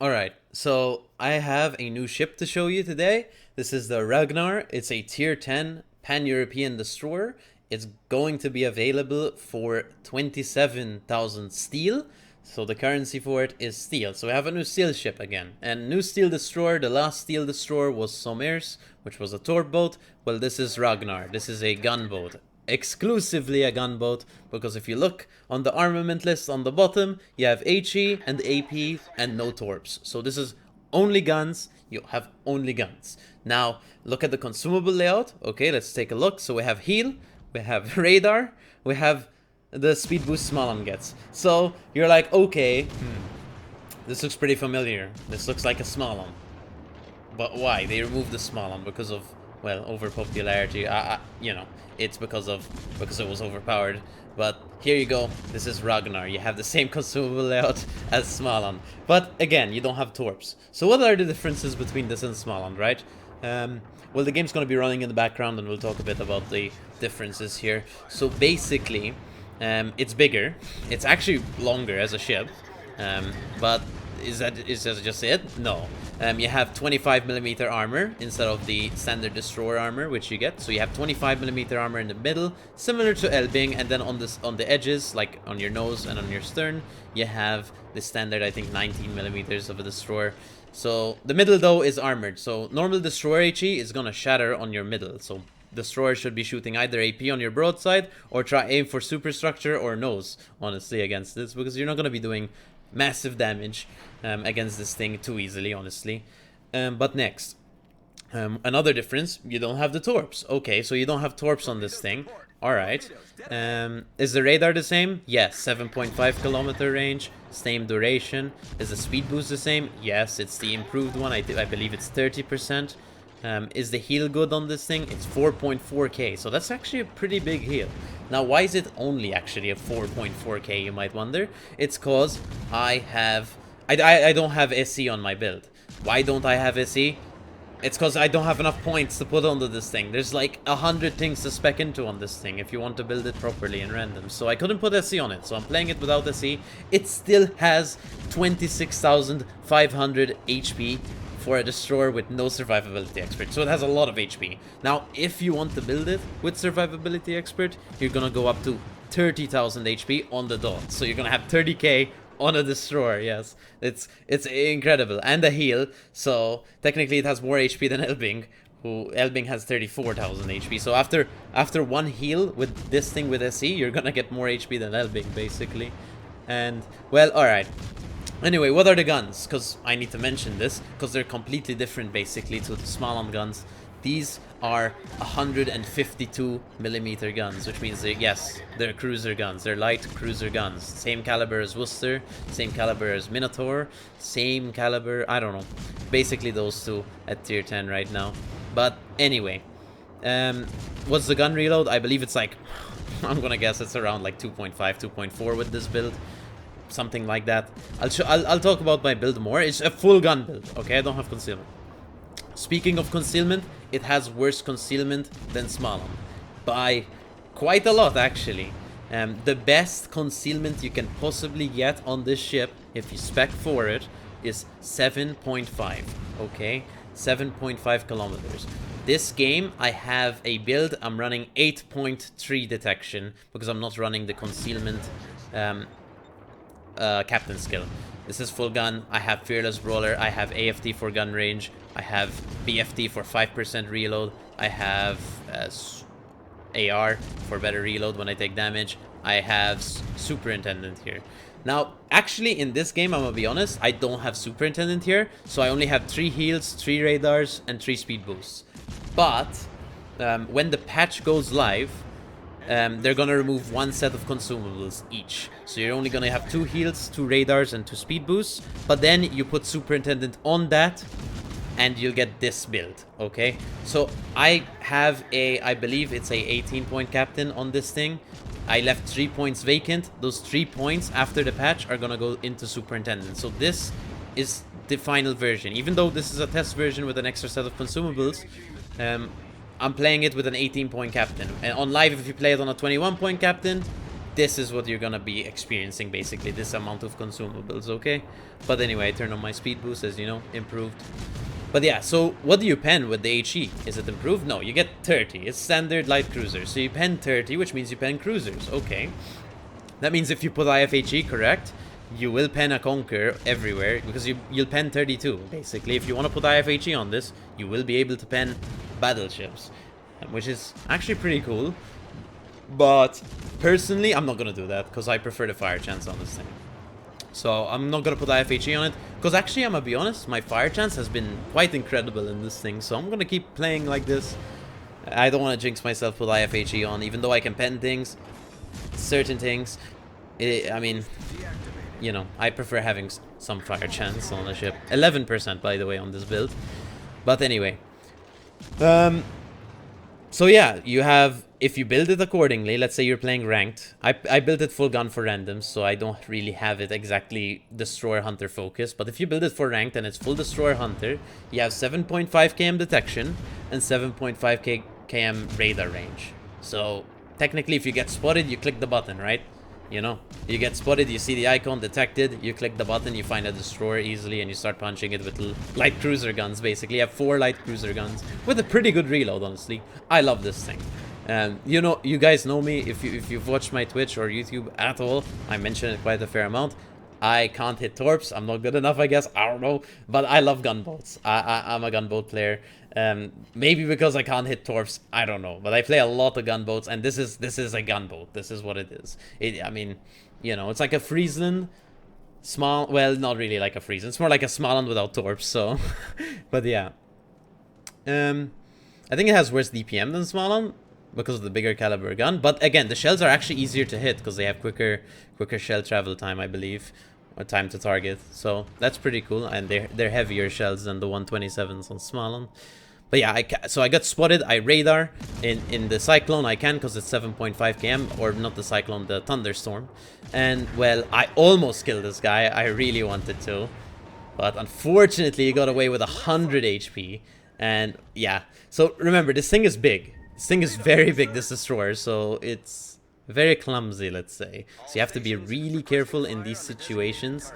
Alright, so I have a new ship to show you today. This is the Ragnar. It's a tier 10 pan-European destroyer. It's going to be available for 27,000 steel. So the currency for it is steel. So we have a new steel ship again. And new steel destroyer, the last steel destroyer was Somers, which was a torp boat. Well, this is Ragnar. This is a gunboat. Exclusively a gunboat, because if you look on the armament list on the bottom, you have HE and AP and no torps. So this is only guns. You have only guns. Now look at the consumable layout. Okay, let's take a look. So we have heal, we have radar, we have the speed boost Smalland gets. So you're like, okay, this looks pretty familiar. This looks like a Smalland. But why? They removed the Smalland because of, well, overpopularity. You know, it's because it was overpowered. But here you go. This is Ragnar. You have the same consumable layout as Smalland. But again, you don't have torps. So what are the differences between this and Smalland, right? Well, the game's going to be running in the background, and we'll talk a bit about the differences here. So basically, it's bigger. It's actually longer as a ship. But is that just it? No. You have 25mm armor instead of the standard destroyer armor, which you get. So you have 25mm armor in the middle, similar to Elbing, and then on the edges, like on your nose and on your stern, you have the standard, I think, 19mm of a destroyer. So the middle though is armored. So normal destroyer HE is gonna shatter on your middle. So destroyer should be shooting either AP on your broadside or try aim for superstructure or nose, honestly, against this, because you're not gonna be doing massive damage against this thing too easily, honestly. But next, another difference, you don't have the torps. Okay, so you don't have torps on this thing. Alright. Is the radar the same? Yes, 7.5 kilometer range, same duration. Is the speed boost the same? Yes, it's the improved one. I believe it's 30%. Is the heal good on this thing? It's 4.4k, so that's actually a pretty big heal. Now, why is it only actually a 4.4k, you might wonder? It's cause I don't have SE on my build. Why don't I have SE? It's cause I don't have enough points to put onto this thing. There's like 100 things to spec into on this thing if you want to build it properly in random. So I couldn't put SE on it, so I'm playing it without SE. It still has 26,500 HP for a destroyer with no survivability expert, so it has a lot of HP. Now, if you want to build it with survivability expert, you're gonna go up to 30,000 HP on the dot. So you're gonna have 30k on a destroyer. Yes, it's incredible, and a heal. So technically, it has more HP than Elbing. Elbing has 34,000 HP. So after one heal with this thing with SE, you're gonna get more HP than Elbing, basically. And well, all right. Anyway, what are the guns? Because I need to mention this, because they're completely different, basically, to the Smalland guns. These are 152mm guns, which means they're cruiser guns. They're light cruiser guns. Same caliber as Worcester, same caliber as Minotaur, same caliber, I don't know. Basically those two at tier 10 right now. But anyway, what's the gun reload? I believe it's like, I'm gonna guess it's around like 2.5, 2.4 with this build. Something like that. I'll talk about my build more. It's a full gun build, okay? I don't have concealment. Speaking of concealment, it has worse concealment than Smalland. By quite a lot, actually. The best concealment you can possibly get on this ship, if you spec for it, is 7.5, okay? 7.5 kilometers. This game, I have a build, I'm running 8.3 detection, because I'm not running the concealment captain skill. This is full gun. I have fearless brawler. I have AFT for gun range. I have BFT for 5% reload. I have AR for better reload when I take damage. I have superintendent here. Now, actually, in this game, I'm gonna be honest, I don't have superintendent here, so I only have 3 heals, 3 radars, and 3 speed boosts. But when the patch goes live, they're gonna remove 1 set of consumables each. So you're only gonna have 2 heals, 2 radars, and 2 speed boosts. But then you put superintendent on that, and you'll get this build, okay? So I have I believe it's a 18-point captain on this thing. I left 3 points vacant. Those 3 points after the patch are gonna go into superintendent. So this is the final version. Even though this is a test version with an extra set of consumables, I'm playing it with an 18-point captain. And on live, if you play it on a 21-point captain, this is what you're gonna be experiencing, basically, this amount of consumables, okay? But anyway, I turned on my speed boost, as you know, improved. But yeah, so what do you pen with the HE? Is it improved? No, you get 30. It's standard light cruiser. So you pen 30, which means you pen cruisers. Okay. That means if you put IFHE correct, you will pen a Conquer everywhere, because you'll pen 32, basically. If you want to put IFHE on this, you will be able to pen battleships, which is actually pretty cool. But personally, I'm not going to do that, because I prefer the fire chance on this thing. So I'm not going to put IFHE on it, because actually, I'm going to be honest, my fire chance has been quite incredible in this thing. So I'm going to keep playing like this. I don't want to jinx myself with IFHE on, even though I can pen things, certain things. I mean, you know, I prefer having some fire chance on a ship. 11%, by the way, on this build. But anyway. So yeah, you have, if you build it accordingly, let's say you're playing ranked. I built it full gun for randoms, so I don't really have it exactly Destroyer Hunter focus. But if you build it for ranked and it's full Destroyer Hunter, you have 7.5 km detection and 7.5 km radar range. So technically, if you get spotted, you click the button, right? You know, you get spotted, you see the icon detected, you click the button, you find a destroyer easily, and you start punching it with light cruiser guns, basically. You have 4 light cruiser guns with a pretty good reload, honestly. I love this thing. You know, you guys know me, if you've watched my Twitch or YouTube at all, I mention it quite a fair amount. I can't hit torps. I'm not good enough, I guess. I don't know. But I love gunboats. I'm a gunboat player. Maybe because I can't hit torps. I don't know. But I play a lot of gunboats, and this is a gunboat. This is what it is. I mean, you know, it's like a Friesland. Small. Well, not really like a Friesland. It's more like a Smaland without torps. So, but yeah. I think it has worse DPM than Smaland because of the bigger caliber gun. But again, the shells are actually easier to hit because they have quicker shell travel time, I believe, or time to target. So that's pretty cool, and they're heavier shells than the 127s on Smaland. But yeah, so I got spotted. I radar in the Cyclone. I can because it's 7.5 km, or not the Cyclone, the Thunderstorm. And well, I almost killed this guy. I really wanted to, but unfortunately, he got away with 100 HP. And yeah, so remember, this thing is big. This thing is very big, this destroyer, so it's very clumsy, let's say. So you have to be really careful in these situations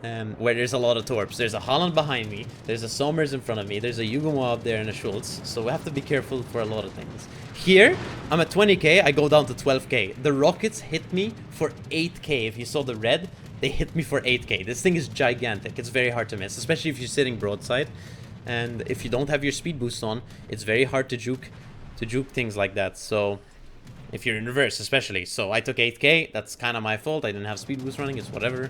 where there's a lot of torps. There's a Holland behind me, there's a Somers in front of me, there's a Yugumo up there and a Schultz, so we have to be careful for a lot of things. Here, I'm at 20k, I go down to 12k. The rockets hit me for 8k. If you saw the red, they hit me for 8k. This thing is gigantic. It's very hard to miss, especially if you're sitting broadside. And if you don't have your speed boost on, it's very hard to juke things like that. So if you're in reverse, especially. So I took 8k. That's kind of my fault. I didn't have speed boost running. It's whatever.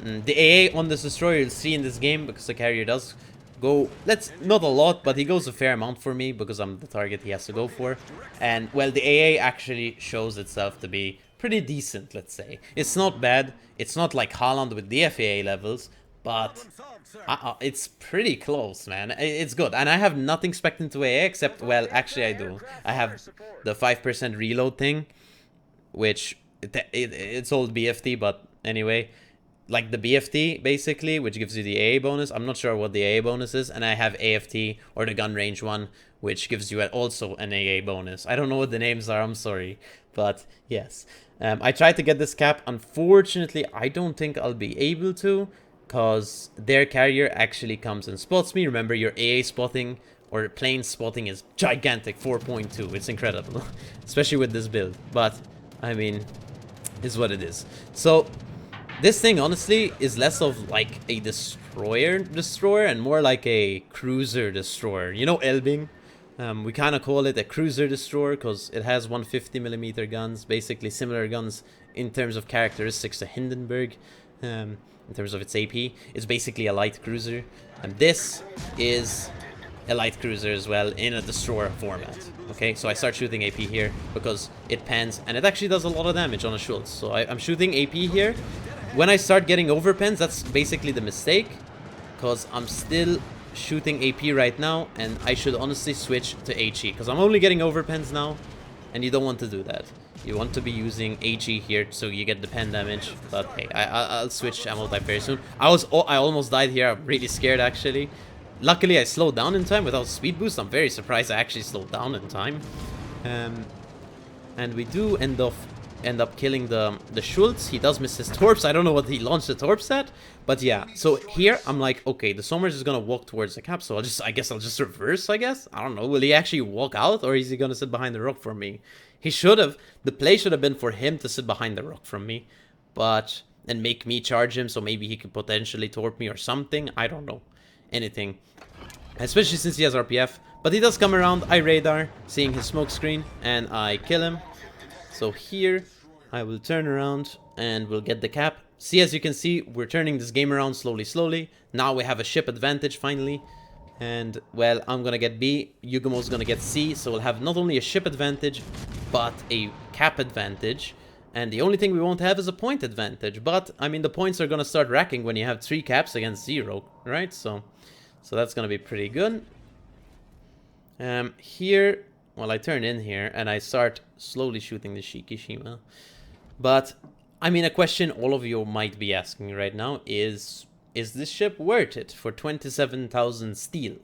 The AA on this destroyer, you'll see in this game, because the carrier does go, not a lot, but he goes a fair amount for me because I'm the target he has to go for. And well, the AA actually shows itself to be pretty decent, let's say. It's not bad. It's not like Holland with the FAA levels, but it's pretty close, man. It's good. And I have nothing spec'd into AA except, well, actually I do. I have the 5% reload thing, which it's old BFT, but anyway, like the BFT basically, which gives you the AA bonus. I'm not sure what the AA bonus is. And I have AFT, or the gun range one, which gives you also an AA bonus. I don't know what the names are, I'm sorry, but yes. I tried to get this cap. Unfortunately, I don't think I'll be able to, because their carrier actually comes and spots me. Remember, your AA spotting or plane spotting is gigantic, 4.2. It's incredible, especially with this build. But I mean, is what it is. So this thing honestly is less of like a destroyer and more like a cruiser destroyer. You know, Elbing? We kind of call it a cruiser destroyer because it has 150mm guns, basically similar guns in terms of characteristics to Hindenburg. In terms of its AP, it's basically a light cruiser, and this is a light cruiser as well in a destroyer format. Okay, so I start shooting AP here because it pans, and it actually does a lot of damage on a Schultz. So I'm shooting AP here. When I start getting overpens, that's basically the mistake, because I'm still shooting AP right now, and I should honestly switch to HE, because I'm only getting overpens now, and you don't want to do that. You want to be using HE here so you get the pen damage. But hey, I'll switch ammo type very soon. I almost died here. I'm really scared actually. Luckily I slowed down in time without speed boost. I'm very surprised I actually slowed down in time. And we do end off end up killing the Schultz. He does miss his Torps. I don't know what he launched the Torps at. But yeah, so here I'm like, okay, the Somers is gonna walk towards the cap, so I guess I'll just reverse, I guess. I don't know. Will he actually walk out, or is he gonna sit behind the rock for me? He should have. The play should have been for him to sit behind the rock from me. But, and make me charge him, so maybe he could potentially torp me or something. I don't know. Anything. Especially since he has RPF. But he does come around. I radar, seeing his smoke screen, and I kill him. So here, I will turn around and we'll get the cap. See, as you can see, we're turning this game around slowly. Now we have a ship advantage finally. And, well, I'm gonna get B, Yugumo's gonna get C, so we'll have not only a ship advantage, but a cap advantage. And the only thing we won't have is a point advantage. But, I mean, the points are gonna start racking when you have 3 caps against 0, right? So that's gonna be pretty good. Here, well, I turn in here, and I start slowly shooting the Shikishima. But, I mean, a question all of you might be asking right now is this ship worth it for 27,000 steel?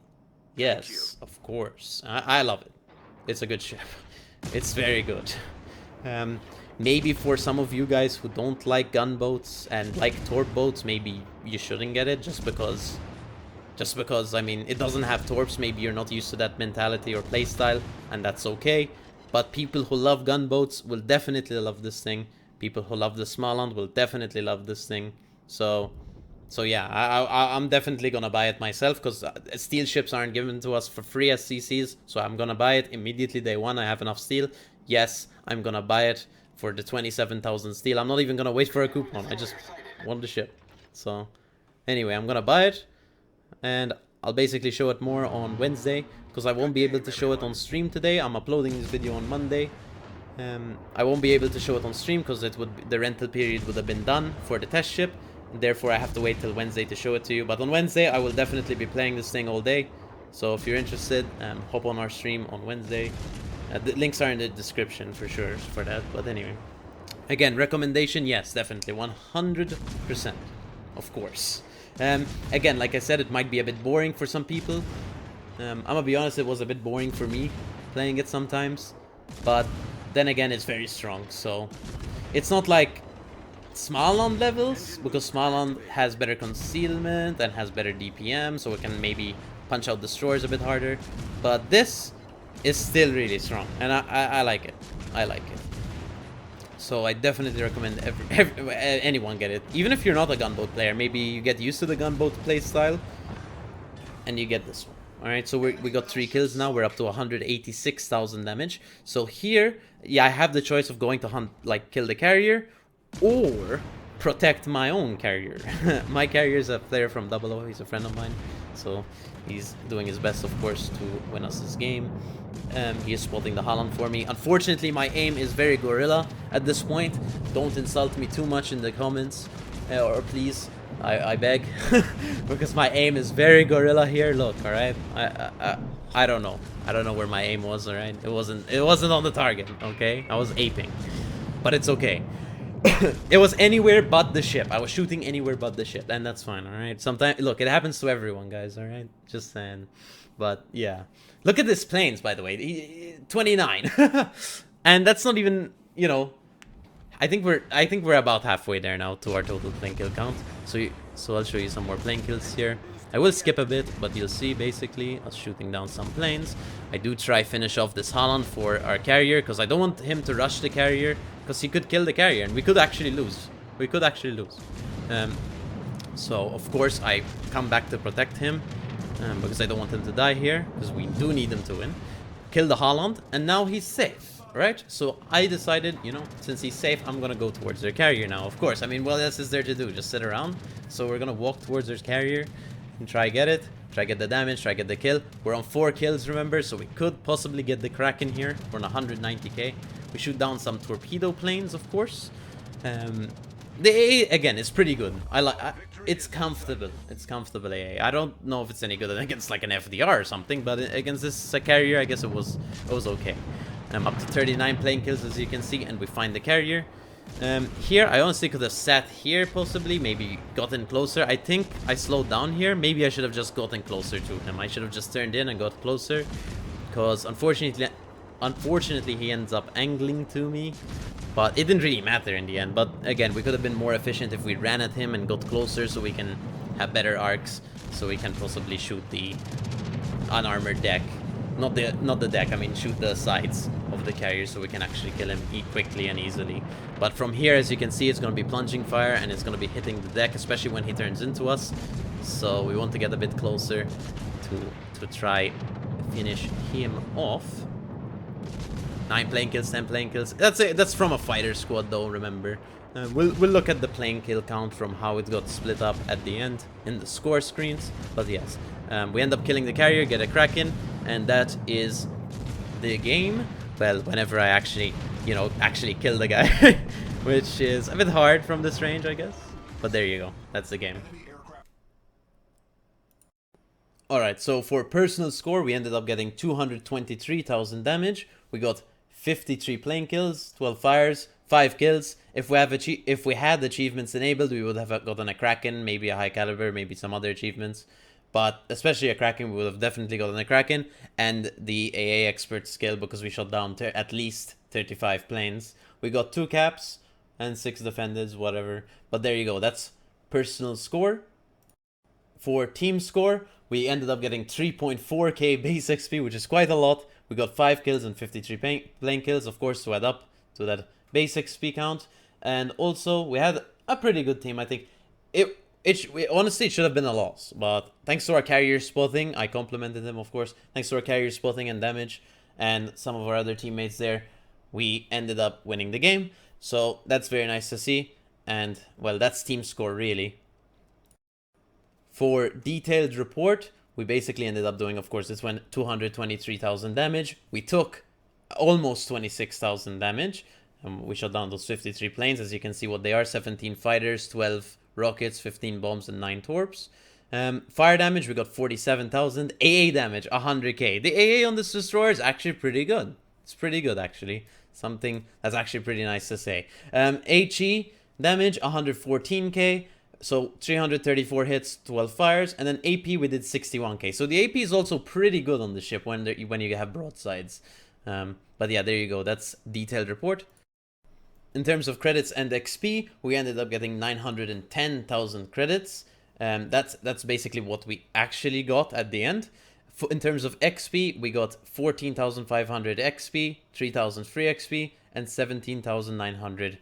Yes, of course. I love it. It's a good ship. It's very good. Maybe for some of you guys who don't like gunboats and like torp boats, maybe you shouldn't get it just because, I mean, it doesn't have torps. Maybe you're not used to that mentality or playstyle, and that's okay. But people who love gunboats will definitely love this thing. People who love the Smaland will definitely love this thing. So yeah, I'm definitely gonna buy it myself, because steel ships aren't given to us for free as CCs. So I'm gonna buy it immediately day one. I have enough steel. Yes, I'm gonna buy it for the 27,000 steel. I'm not even gonna wait for a coupon. I just want the ship. So anyway, I'm gonna buy it, and I'll basically show it more on Wednesday, because I won't be able to show it on stream today. I'm uploading this video on Monday. I won't be able to show it on stream because the rental period would have been done for the test ship. Therefore, I have to wait till Wednesday to show it to you. But on Wednesday, I will definitely be playing this thing all day. So if you're interested, hop on our stream on Wednesday. The links are in the description for sure for that. But anyway, again, recommendation, yes, definitely, 100%, of course. Again, like I said, it might be a bit boring for some people. I'm gonna be honest, it was a bit boring for me playing it sometimes. But then again, it's very strong, so it's not like Smaland levels, because Smaland has better concealment and has better DPM, so it can maybe punch out destroyers a bit harder. But this is still really strong, and I like it. I like it. So I definitely recommend anyone get it. Even if you're not a gunboat player, maybe you get used to the gunboat playstyle, and you get this one. Alright, so we got 3 kills now. We're up to 186,000 damage. So here, yeah, I have the choice of going to hunt, like, kill the carrier, or protect my own carrier. My carrier is a player from 00. He's a friend of mine. So he's doing his best, of course, to win us this game. He is spotting the Holland for me. Unfortunately, my aim is very gorilla at this point. Don't insult me too much in the comments, or please. I beg, because my aim is very gorilla here. Look, all right. I don't know. I don't know where my aim was. All right. It wasn't on the target. Okay. I was aping, but it's okay. It was anywhere but the ship. I was shooting anywhere but the ship, and that's fine. All right. Sometimes, look, it happens to everyone, guys. All right. Just saying. But yeah, look at this planes, by the way. 29, and that's not even, you know. I think we're about halfway there now to our total plane kill count. So I'll show you some more plane kills here. I will skip a bit, but you'll see basically us shooting down some planes. I do try finish off this Holland for our carrier, because I don't want him to rush the carrier, because he could kill the carrier and we could actually lose. We could actually lose. So of course I come back to protect him, because I don't want him to die here, because we do need him to win. Kill the Holland, and now he's safe. Right, so I decided, you know, since he's safe, I'm gonna go towards their carrier now. Of course, I mean, what else is there to do? Just sit around. So we're gonna walk towards their carrier and try get it, try get the damage, try get the kill. We're on 4 kills, remember, so we could possibly get the Kraken here. We're on 190k. We shoot down some torpedo planes, of course. The AA, again, is pretty good. It's comfortable. It's comfortable AA. I don't know if it's any good against like an FDR or something, but against this carrier, I guess it was okay. I'm up to 39 plane kills, as you can see, and we find the carrier. Here, I honestly could have sat here, possibly, maybe gotten closer. I think I slowed down here. Maybe I should have just gotten closer to him. I should have just turned in and got closer, because unfortunately, Unfortunately, he ends up angling to me, but it didn't really matter in the end. But again, we could have been more efficient if we ran at him and got closer so we can have better arcs, so we can possibly shoot the unarmored deck. Not the deck, I mean shoot the sides of the carrier so we can actually kill him quickly and easily. But from here, as you can see, it's going to be plunging fire and it's going to be hitting the deck, especially when he turns into us. So we want to get a bit closer to try finish him off. 9 plane kills, 10 plane kills. That's it. That's from a fighter squad though, remember. We'll look at the plane kill count from how it got split up at the end in the score screens. But yes, we end up killing the carrier, get a Kraken, and that is the game. Well, whenever I actually, you know, kill the guy, which is a bit hard from this range, I guess. But there you go. That's the game. Alright, so for personal score, we ended up getting 223,000 damage. We got 53 plane kills, 12 fires, 5 kills. If we had achievements enabled, we would have gotten a Kraken, maybe a high caliber, maybe some other achievements. But especially a Kraken, we would have definitely gotten a Kraken. And the AA expert skill, because we shot down at least 35 planes. We got 2 caps and 6 defenders, whatever. But there you go, that's personal score. For team score, we ended up getting 3.4k base XP, which is quite a lot. We got 5 kills and 53 plane kills, of course, to add up to that base XP count. And also, we had a pretty good team, I think. Honestly, it should have been a loss, but thanks to our carrier spotting, I complimented him, of course. Thanks to our carrier spotting and damage, and some of our other teammates there, we ended up winning the game. So that's very nice to see. And, well, that's team score, really. For detailed report, we basically ended up doing, of course, this went 223,000 damage. We took almost 26,000 damage. We shot down those 53 planes. As you can see what they are, 17 fighters, 12 rockets, 15 bombs, and 9 torps. Fire damage, we got 47,000. AA damage, 100k. The AA on this destroyer is actually pretty good. It's pretty good, actually. Something that's actually pretty nice to say. HE damage, 114k. So 334 hits, 12 fires, and then AP we did 61k. So the AP is also pretty good on the ship when you have broadsides. But yeah, there you go. That's detailed report. In terms of credits and XP, we ended up getting 910,000 credits. That's basically what we actually got at the end. In terms of XP, we got 14,500 XP, 3,000 free XP, and 17,900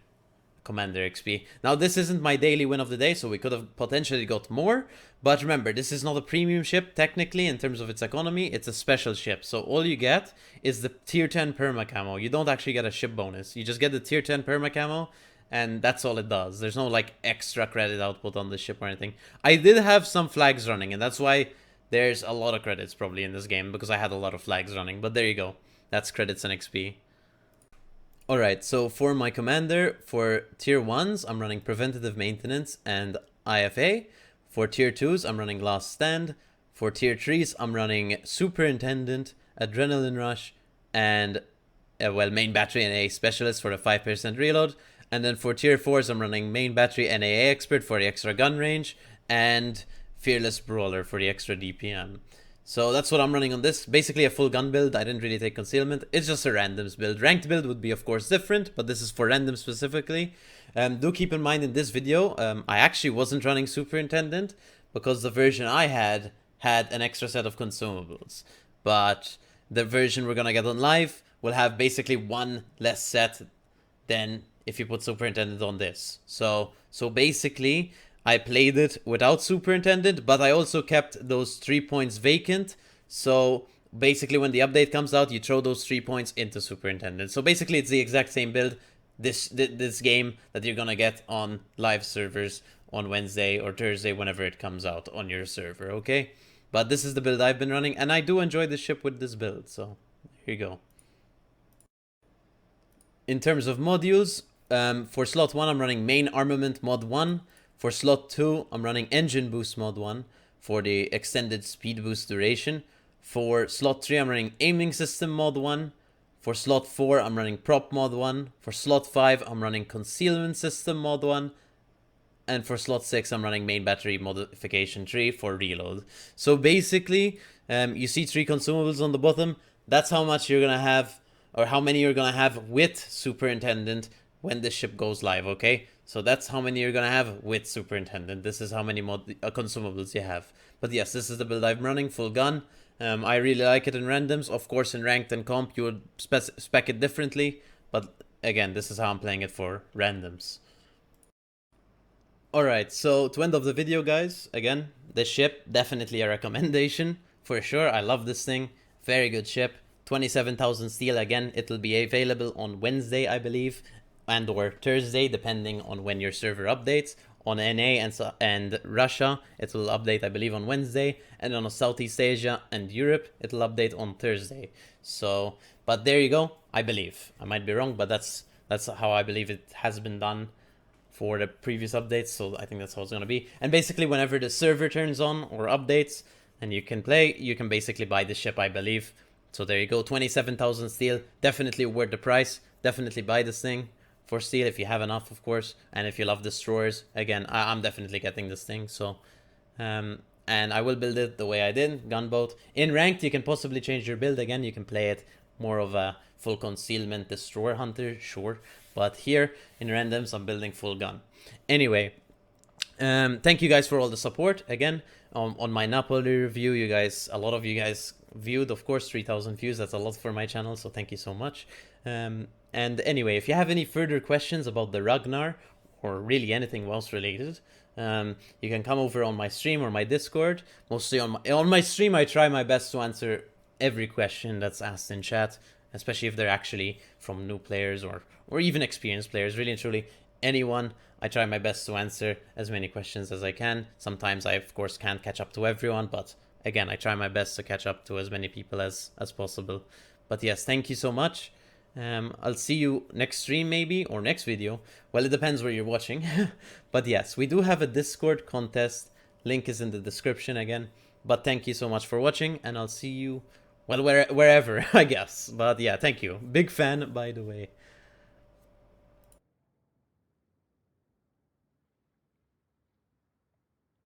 Commander XP. Now, this isn't my daily win of the day, so we could have potentially got more. But remember, this is not a premium ship, technically, in terms of its economy. It's a special ship. So all you get is the tier 10 perma camo. You don't actually get a ship bonus. You just get the tier 10 perma camo, and that's all it does. There's no, like, extra credit output on the ship or anything. I did have some flags running, and that's why there's a lot of credits probably in this game, because I had a lot of flags running. But there you go. That's credits and XP. Alright, so for my commander, for tier 1s, I'm running Preventative Maintenance and IFA. For tier 2s, I'm running Last Stand. For tier 3s, I'm running Superintendent, Adrenaline Rush, and, well, Main Battery and AA Specialist for the 5% reload. And then for tier 4s, I'm running Main Battery and AA Expert for the extra gun range, and Fearless Brawler for the extra DPM. So that's what I'm running on this. Basically a full gun build. I didn't really take concealment. It's just a randoms build. Ranked build would be, of course, different, but this is for random specifically. Do keep in mind in this video, I actually wasn't running Superintendent because the version I had an extra set of consumables. But the version we're gonna get on live will have basically one less set than if you put Superintendent on this. So basically, I played it without Superintendent, but I also kept those 3 points vacant. So basically when the update comes out, you throw those 3 points into Superintendent. So basically it's the exact same build, this game that you're gonna get on live servers on Wednesday or Thursday whenever it comes out on your server, okay? But this is the build I've been running, and I do enjoy the ship with this build, so here you go. In terms of modules, for slot 1 I'm running Main Armament Mod 1. For slot 2, I'm running Engine Boost Mod 1 for the extended speed boost duration. For slot 3, I'm running Aiming System Mod 1. For slot 4, I'm running Prop Mod 1. For slot 5, I'm running Concealment System Mod 1. And for slot 6, I'm running Main Battery Modification 3 for reload. So basically, you see 3 consumables on the bottom. That's how much you're going to have, or how many you're gonna have with Superintendent when the ship goes live, okay? So that's how many you're gonna have with Superintendent. This is how many consumables you have. But yes, this is the build I'm running, full gun. I really like it in randoms. Of course, in ranked and comp, you would spec it differently. But again, this is how I'm playing it for randoms. Alright, so to end of the video, guys, again, the ship, definitely a recommendation, for sure. I love this thing. Very good ship. 27,000 steel. Again, it'll be available on Wednesday, I believe, and or Thursday, depending on when your server updates. On NA and Russia, it will update, I believe, on Wednesday, and on Southeast Asia and Europe, it'll update on Thursday. So, but there you go. I believe I might be wrong, but that's how I believe it has been done for the previous updates. So I think that's how it's gonna be. And basically, whenever the server turns on or updates, and you can play, you can basically buy the ship, I believe. So there you go, 27,000 steel. Definitely worth the price. Definitely buy this thing for steel if you have enough, of course. And if you love destroyers, again, I'm definitely getting this thing. So, and I will build it the way I did, gunboat. In ranked, you can possibly change your build again. You can play it more of a full concealment destroyer hunter, sure. But here in randoms, I'm building full gun. Anyway, thank you guys for all the support again on my Napoli review. A lot of you guys viewed, of course, 3,000 views. That's a lot for my channel, so thank you so much. And anyway, if you have any further questions about the Ragnar or really anything else related, you can come over on my stream or my Discord. Mostly on my stream, I try my best to answer every question that's asked in chat, especially if they're actually from new players or even experienced players. Really and truly, anyone, I try my best to answer as many questions as I can. Sometimes I, of course, can't catch up to everyone, but again, I try my best to catch up to as many people as possible. But yes, thank you so much. I'll see you next stream maybe, or next video. Well, it depends where you're watching. But yes, we do have a Discord contest. Link is in the description again. But thank you so much for watching, and I'll see you, well, wherever, I guess. But yeah, thank you. Big fan, by the way.